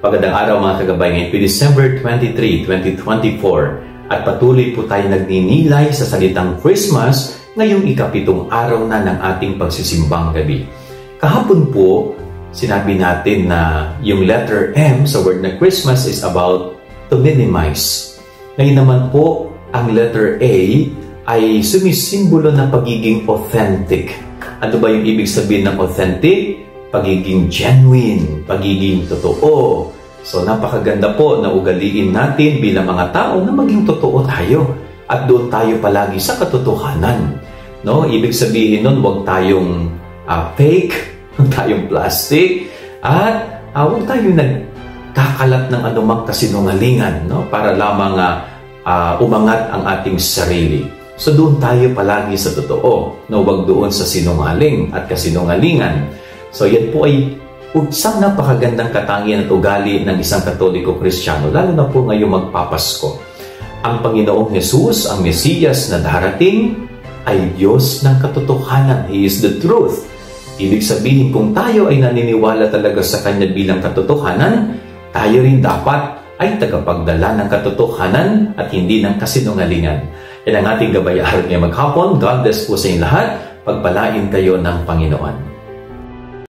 Magandang araw mga kagabay. Ngayon po December 23, 2024 at patuloy po tayo nagninilay sa salitang Christmas ngayong ikapitong araw na ng ating pagsisimbang gabi. Kahapon po, sinabi natin na yung letter M sa word na Christmas is about to minimize. Ngayon naman po, ang letter A ay sumisimbolo ng pagiging authentic. Ano ba yung ibig sabihin ng authentic? Pagiging genuine, pagiging totoo. So napakaganda po na ugaliin natin bilang mga tao na maging totoo tayo at doon tayo palagi sa katotohanan. No? Ibig sabihin nun, huwag tayong fake, huwag tayong plastic, at huwag tayong nagkakalat ng anumang kasinungalingan, no? Para lamang umangat ang ating sarili. So doon tayo palagi sa totoo, no? Huwag doon sa sinungaling at kasinungalingan. So yan po ay isang napakagandang katangian at ugali ng isang Katoliko Kristiyano, lalo na po ngayong magpapasko. Ang Panginoong Jesus, ang Mesiyas na darating, ay Diyos ng katotohanan. He is the truth. Ibig sabihin, kung tayo ay naniniwala talaga sa Kanya bilang katotohanan, tayo rin dapat ay tagapagdala ng katotohanan at hindi ng kasinungalingan. Yan ang ating gabay araw ngayong maghapon. God bless po sa inyong lahat. Pagpalain kayo ng Panginoon.